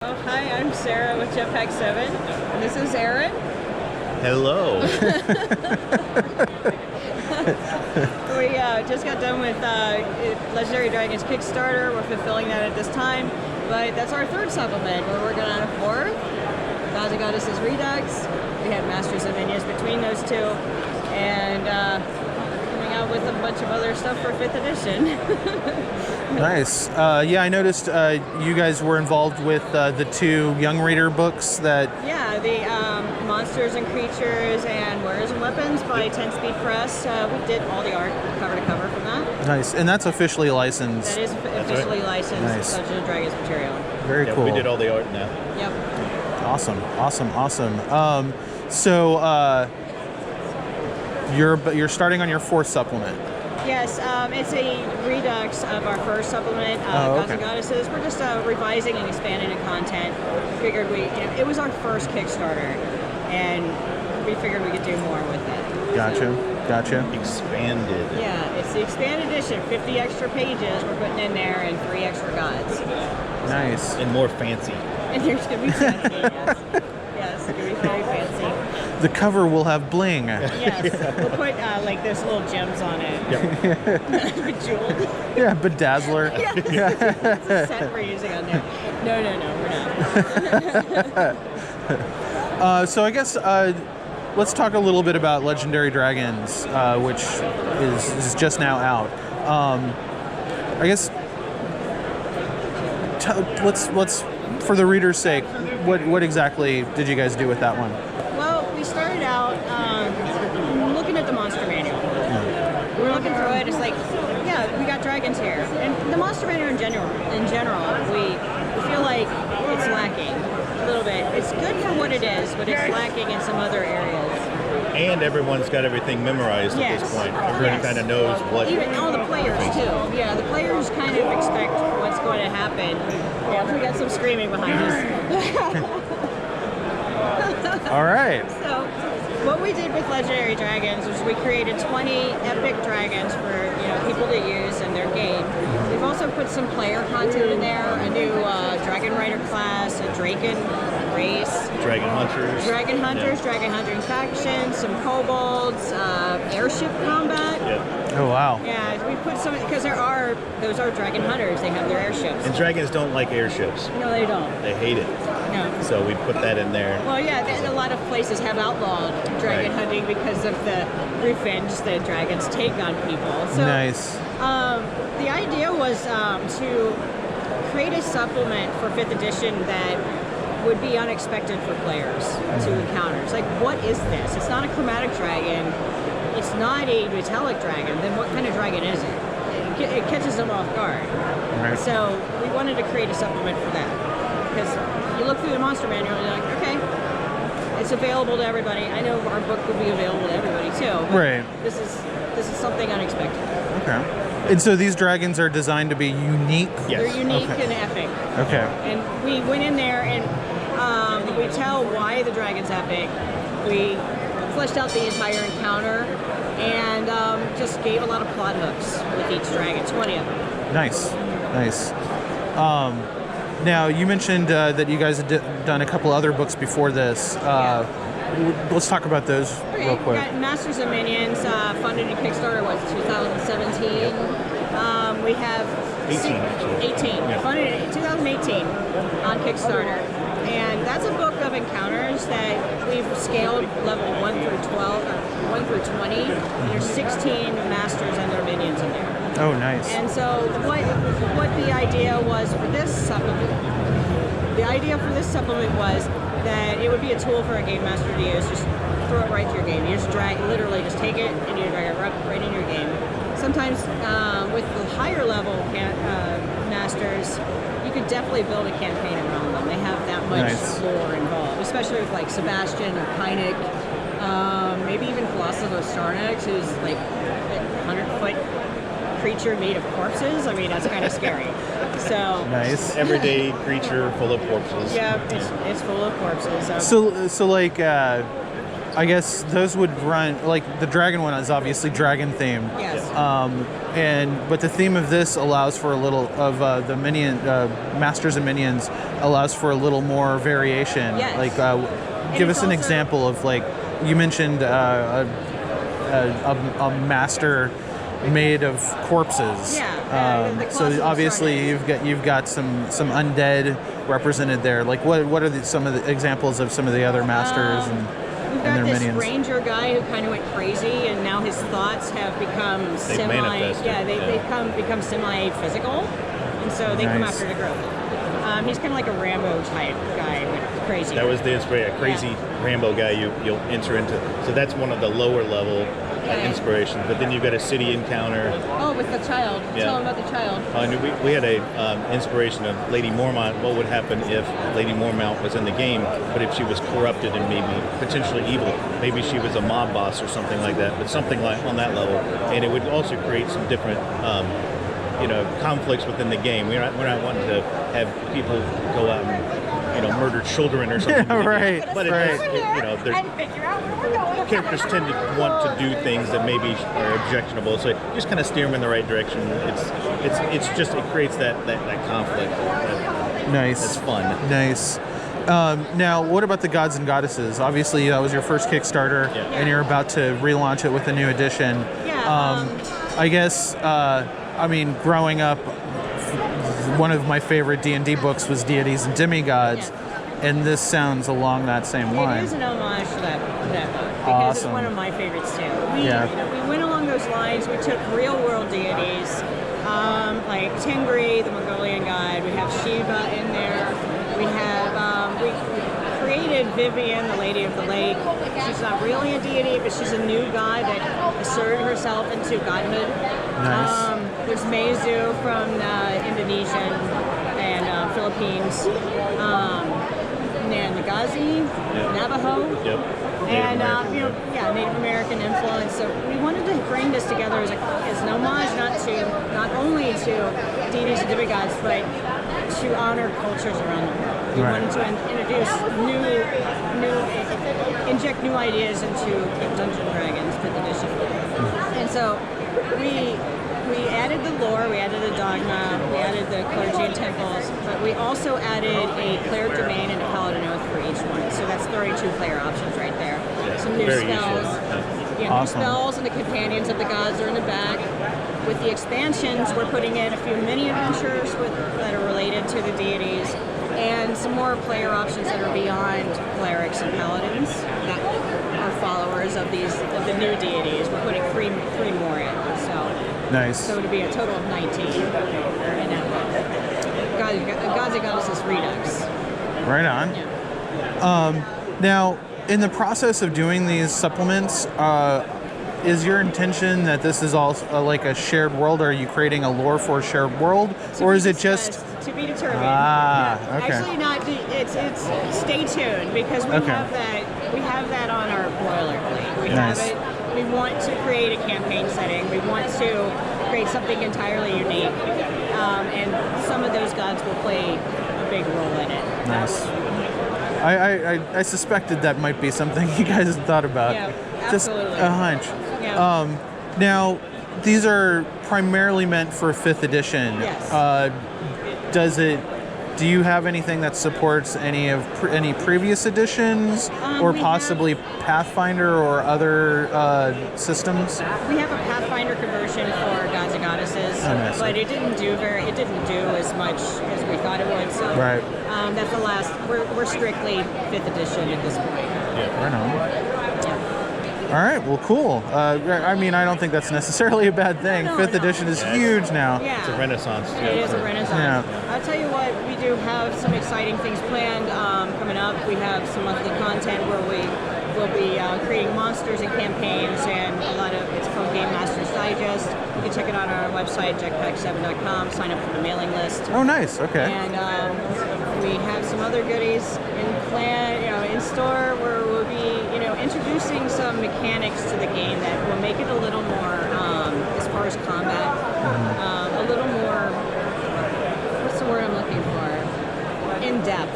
Oh, hi, I'm Sarah with Jetpack 7, and this is Aaron. Hello. We just got done with Legendary Dragons Kickstarter. We're fulfilling that at this time, but that's our third supplement. We're working on a fourth, Gods and Goddesses Redux. We had Masters of Minions between those two, and coming out with a bunch of other stuff for 5th edition. Nice. Yeah, I noticed you guys were involved with the two young reader books that... Yeah, the Monsters and Creatures and Wares and Weapons by 10 Speed Press. We did all the art cover to cover from that. Nice. And that's officially licensed. That is officially licensed. Nice. Dungeons and Dragons material. Very cool. We did all the art now. Yep. Awesome. So you're starting on your fourth supplement. Yes, it's a redux of our first supplement, Gods and Goddesses. We're just revising and expanding the content. We figured it was our first Kickstarter, and we figured we could do more with it. Gotcha. Expanded. Yeah, it's the expanded edition. 50 extra pages we're putting in there, and 3 extra gods. Nice. And more fancy. And there's going to be fancy, yes. Yes, it's going to be very fancy. The cover will have bling. Yes, we'll put like those little gems on it. Yep. Bejeweled. Yeah, bedazzler. Yes. It's a set we're using on there. No, we're not. So I guess let's talk a little bit about Legendary Dragons, which is just now out. I guess let's for the reader's sake, what exactly did you guys do with that one? Well, we started out looking at the monster manual. We were looking through it. It's like, yeah, we got dragons here, and the monster manual in general, we feel like it's lacking a little bit. It's good for what it is, but it's lacking in some other areas. And everyone's got everything memorized at this point. Everybody kind of knows what. Even all the players too. Yeah, the players kind of expect what's going to happen. Yeah, we got some screaming behind us. All right. So, what we did with Legendary Dragons was we created 20 epic dragons for people to use in their game. We've also put some player content in there, a new Dragon Rider class, a Draken race, Dragon Hunters, Dragon Hunting faction, some kobolds, airship combat. Yep. Oh wow. Yeah, we put some because those are Dragon Hunters. They have their airships. And dragons don't like airships. No, they don't. They hate it. No. So we put that in there. Well, yeah, a lot of places have outlawed dragon hunting because of the revenge that dragons take on people. So, nice. The idea was to create a supplement for 5th edition that would be unexpected for players to encounter. It's like, what is this? It's not a chromatic dragon. It's not a metallic dragon. Then what kind of dragon is it? It catches them off guard. Right. So we wanted to create a supplement for that. Because you look through the monster manual and you're like, okay, it's available to everybody. I know our book will be available to everybody too. Right. This is something unexpected. Okay. And so these dragons are designed to be unique? Yes. They're unique and epic. Okay. And we went in there and we tell why the dragon's epic. We fleshed out the entire encounter and just gave a lot of plot hooks with each dragon, 20 of them. Nice. Now, you mentioned that you guys had done a couple other books before this. Let's talk about those real quick. We got Masters of Minions, funded in Kickstarter, 2017? We have 18, actually. 18. Yeah. Funded in 2018 on Kickstarter. And that's a book of encounters that we've scaled level 1 through 12, or 1 through 20. And there's 16 masters and their minions in there. Oh, nice. And so what the idea was for this supplement, was that it would be a tool for a game master to use. Just throw it right to your game. You just literally just take it and you drag it right in your game. Sometimes with the higher level masters, you could definitely build a campaign around them. They have that much lore involved, especially with like Sebastian or Kynic, maybe even Philosopher Starnex, who's like a 100-foot creature made of corpses. I mean, that's kind of scary. So nice. Everyday creature full of corpses. Yeah, it's full of corpses. So like I guess those would run, like the dragon one is obviously dragon themed. Yes. But the theme of this allows for a little of the minion masters and minions allows for a little more variation. Yes. Like, give us an also- example of, like, you mentioned a master made of corpses. Yeah. The So colossal obviously starters. you've got some undead represented there. Like, what are some of the examples of some of the other masters We've and got their this minions? ranger guy who kind of went crazy, and now his thoughts have become manifested, they become semi-physical, and so they come Nice. after the growth. He's kind of like a Rambo type guy with crazy. That was the inspiration. A crazy Rambo guy you'll enter into. So that's one of the lower level inspirations. But then you've got a city encounter. Oh, with the child. Yeah. Tell him about the child. And we had a inspiration of Lady Mormont. What would happen if Lady Mormont was in the game, but if she was corrupted and maybe potentially evil? Maybe she was a mob boss or something like that, but something like on that level. And it would also create some different conflicts within the game. We're not wanting to have people go out and murder children or something. Yeah, right. But it right. does, characters tend to want to do things that maybe are objectionable. So just kind of steer them in the right direction. It creates that conflict. Nice. It's fun. Nice. Now, what about the gods and goddesses? Obviously, that was your first Kickstarter, Yeah. and you're about to relaunch it with a new edition. Yeah. I guess, growing up, one of my favorite D&D books was Deities and Demigods, and this sounds along that same line. It is an homage to that book because Awesome. it's one of my favorites too. We went along those lines. We took real world deities like Tingri, the Mongolian god. We have Shiva in there. We have we created Vivian, the Lady of the Lake. She's not really a deity, but she's a new god that asserted herself into godhood. Nice. There's Mezu from Indonesian and Philippines. Nagazi, Navajo. Yep. And Native American influence. So we wanted to bring this together as an homage, not only to deities and demigods, but to honor cultures around the world. We Right. wanted to inject new ideas into Dungeons and Dragons 5th edition. And so we added the lore, we added the dogma, we added the clergy and temples, but we also added a cleric domain and a paladin oath for each one. So that's 32 player options right there. Some new Very spells. useful. Yeah, Awesome. new spells and the companions of the gods are in the back. With the expansions, we're putting in a few mini adventures that are related to the deities, and some more player options that are beyond clerics and paladins that are followers of the new deities. We're putting three more in. Nice. So it'll be a total of 19 in that book. Gods and Goddesses Redux. Right on. Yeah. Now, in the process of doing these supplements, is your intention that this is all like a shared world? Are you creating a lore for a shared world, or is it just? To be determined. Okay. Actually, not. It's stay tuned because we have that. We have that on our boilerplate. We Nice. have it. We want to create a campaign setting. We want to create something entirely unique, and some of those gods will play a big role in it. Nice. I suspected that might be something you guys had thought about. Yeah, Just absolutely. a hunch. Yeah. Now, these are primarily meant for 5th edition. Yes. Do you have anything that supports any previous editions, or we possibly Pathfinder or other systems? We have a Pathfinder conversion for Gods and Goddesses, Oh, nice. but it didn't do as much as we thought it would. So Right. That's the last. We're strictly 5th edition at this point. Right on. Yeah. All right. Well, cool. I don't think that's necessarily a bad thing. No, 5th no. edition is huge now. Yeah. It's a renaissance. It is a renaissance. Yeah. I'll tell you what, we do have some exciting things planned coming up. We have some monthly content where we will be creating monsters and campaigns, and it's called Game Masters Digest. You can check it out on our website, jetpack7.com. Sign up for the mailing list. Oh, nice. Okay. And we have some other goodies in store where we'll be, introducing some mechanics to the game that will make it a little more, as far as combat, a little more. What's the word I'm looking for? In depth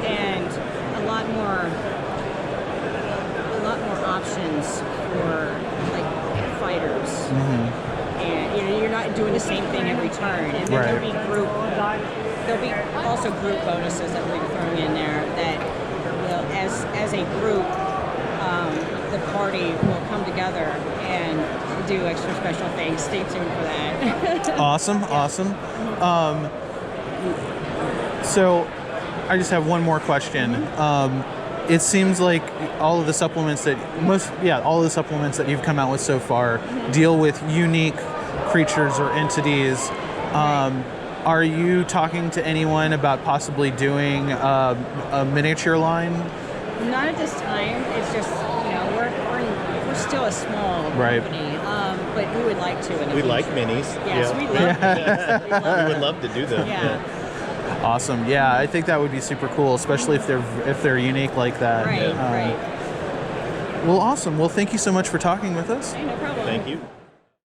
and a lot more And you're not doing the same thing every turn. And then there'll be also group bonuses that we'll be throwing in there that will, as a group, the party will come together and do extra special things. Stay tuned for that. Awesome. So I just have one more question. It seems like all of the supplements that you've come out with so far deal with unique creatures or entities. Are you talking to anyone about possibly doing a miniature line? Not at this time. It's just, we're still a small company, but we would like to. We like minis. Yes, we love minis. We would love to do them. Yeah. Awesome. Yeah, I think that would be super cool, especially if they're unique like that. Right. Well, awesome. Well, thank you so much for talking with us. Hey, no problem. Thank you.